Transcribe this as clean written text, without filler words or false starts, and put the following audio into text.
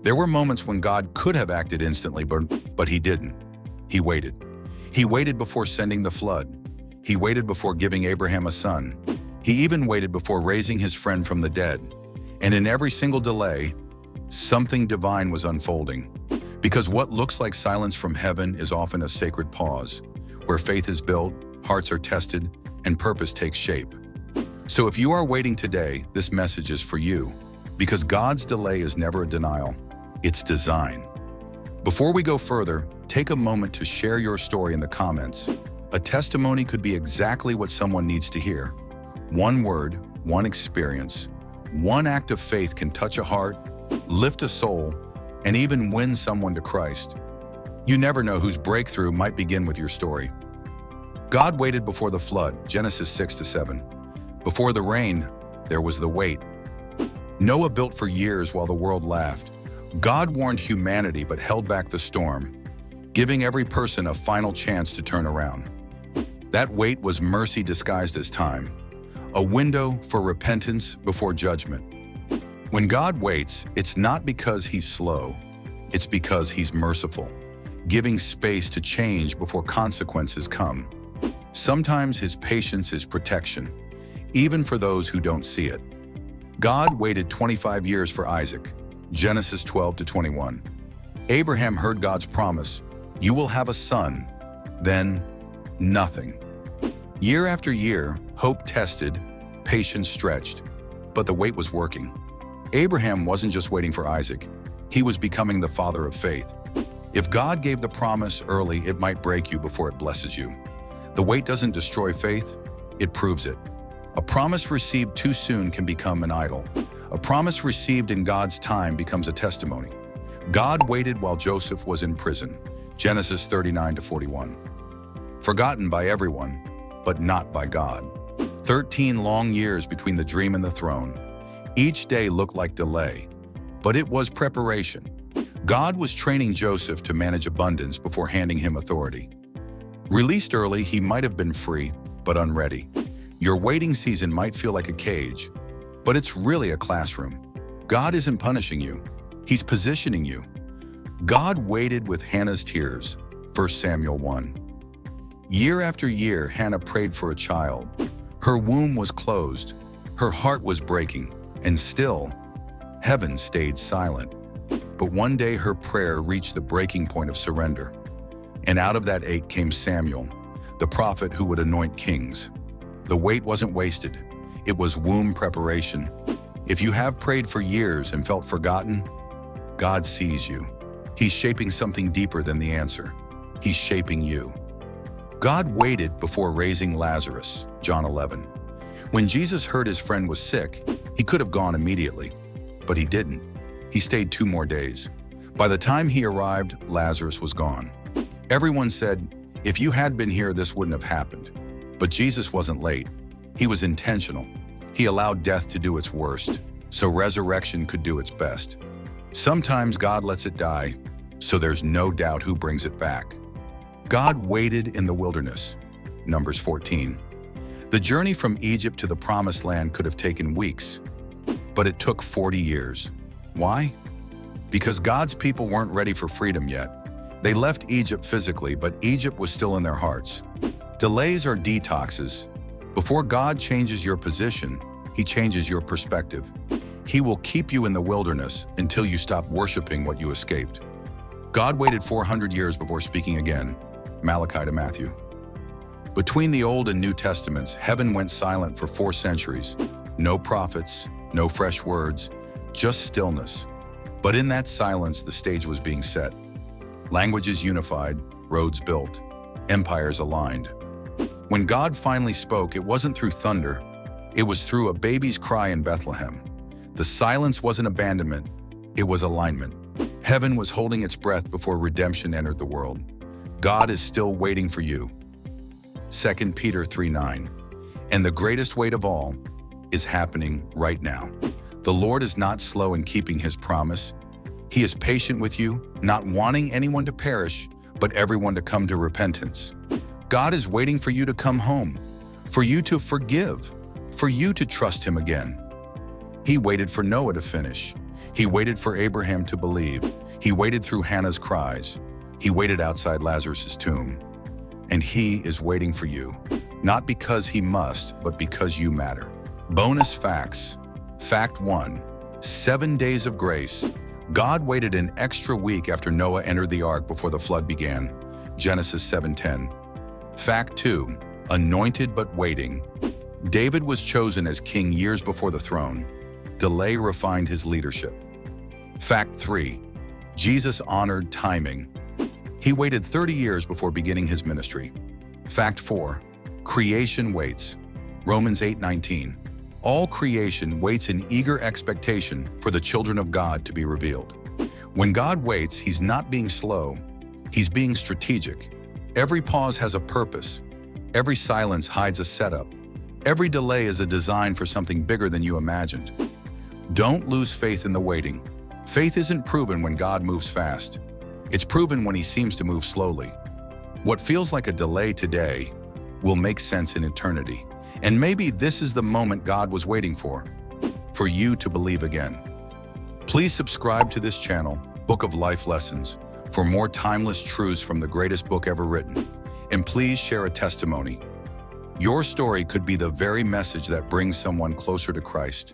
There were moments when God could have acted instantly, but he didn't. He waited. He waited before sending the flood. He waited before giving Abraham a son. He even waited before raising his friend from the dead. And in every single delay, something divine was unfolding. Because what looks like silence from heaven is often a sacred pause, where faith is built, hearts are tested, and purpose takes shape. So if you are waiting today, this message is for you. Because God's delay is never a denial, it's design. Before we go further, take a moment to share your story in the comments. A testimony could be exactly what someone needs to hear. One word, one experience, one act of faith can touch a heart, lift a soul, and even win someone to Christ. You never know whose breakthrough might begin with your story. God waited before the flood, Genesis 6-7. Before the rain, there was the wait. Noah built for years while the world laughed. God warned humanity but held back the storm, giving every person a final chance to turn around. That wait was mercy disguised as time, a window for repentance before judgment. When God waits, it's not because he's slow, it's because he's merciful, giving space to change before consequences come. Sometimes his patience is protection, even for those who don't see it. God waited 25 years for Isaac, Genesis 12-21. Abraham heard God's promise, "You will have a son." Then, nothing. Year after year, hope tested, patience stretched, but the wait was working. Abraham wasn't just waiting for Isaac, he was becoming the father of faith. If God gave the promise early, it might break you before it blesses you. The wait doesn't destroy faith, it proves it. A promise received too soon can become an idol. A promise received in God's time becomes a testimony. God waited while Joseph was in prison, Genesis 39-41. Forgotten by everyone, but not by God. 13 long years between the dream and the throne. Each day looked like delay, but it was preparation. God was training Joseph to manage abundance before handing him authority. Released early, he might have been free, but unready. Your waiting season might feel like a cage, but it's really a classroom. God isn't punishing you, he's positioning you. God waited with Hannah's tears, 1 Samuel 1. Year after year, Hannah prayed for a child. Her womb was closed, her heart was breaking, and still, heaven stayed silent. But one day her prayer reached the breaking point of surrender. And out of that ache came Samuel, the prophet who would anoint kings. The wait wasn't wasted, it was womb preparation. If you have prayed for years and felt forgotten, God sees you. He's shaping something deeper than the answer. He's shaping you. God waited before raising Lazarus, John 11. When Jesus heard his friend was sick, he could have gone immediately, but he didn't. He stayed 2 more days. By the time he arrived, Lazarus was gone. Everyone said, if you had been here, this wouldn't have happened. But Jesus wasn't late. He was intentional. He allowed death to do its worst, so resurrection could do its best. Sometimes God lets it die, so there's no doubt who brings it back. God waited in the wilderness, Numbers 14. The journey from Egypt to the Promised Land could have taken weeks, but it took 40 years. Why? Because God's people weren't ready for freedom yet. They left Egypt physically, but Egypt was still in their hearts. Delays are detoxes. Before God changes your position, he changes your perspective. He will keep you in the wilderness until you stop worshiping what you escaped. God waited 400 years before speaking again, Malachi to Matthew. Between the Old and New Testaments, heaven went silent for 4 centuries. No prophets, no fresh words, just stillness. But in that silence, the stage was being set. Languages unified, roads built, empires aligned. When God finally spoke, it wasn't through thunder, it was through a baby's cry in Bethlehem. The silence wasn't abandonment, it was alignment. Heaven was holding its breath before redemption entered the world. God is still waiting for you. 2 Peter 3:9. And the greatest wait of all is happening right now. The Lord is not slow in keeping his promise. He is patient with you, not wanting anyone to perish, but everyone to come to repentance. God is waiting for you to come home, for you to forgive, for you to trust him again. He waited for Noah to finish. He waited for Abraham to believe. He waited through Hannah's cries. He waited outside Lazarus' tomb. And he is waiting for you, not because he must, but because you matter. Bonus facts. Fact 1. 7 days of grace. God waited an extra week after Noah entered the ark before the flood began. Genesis 7:10. Fact 2. Anointed but waiting. David was chosen as king years before the throne. Delay refined his leadership. Fact 3. Jesus honored timing. He waited 30 years before beginning his ministry. Fact 4. Creation waits. Romans 8:19. All creation waits in eager expectation for the children of God to be revealed. When God waits, he's not being slow. He's being strategic. Every pause has a purpose. Every silence hides a setup. Every delay is a design for something bigger than you imagined. Don't lose faith in the waiting. Faith isn't proven when God moves fast. It's proven when he seems to move slowly. What feels like a delay today will make sense in eternity. And maybe this is the moment God was waiting for you to believe again. Please subscribe to this channel, Book of Life Lessons, for more timeless truths from the greatest book ever written. And please share a testimony. Your story could be the very message that brings someone closer to Christ.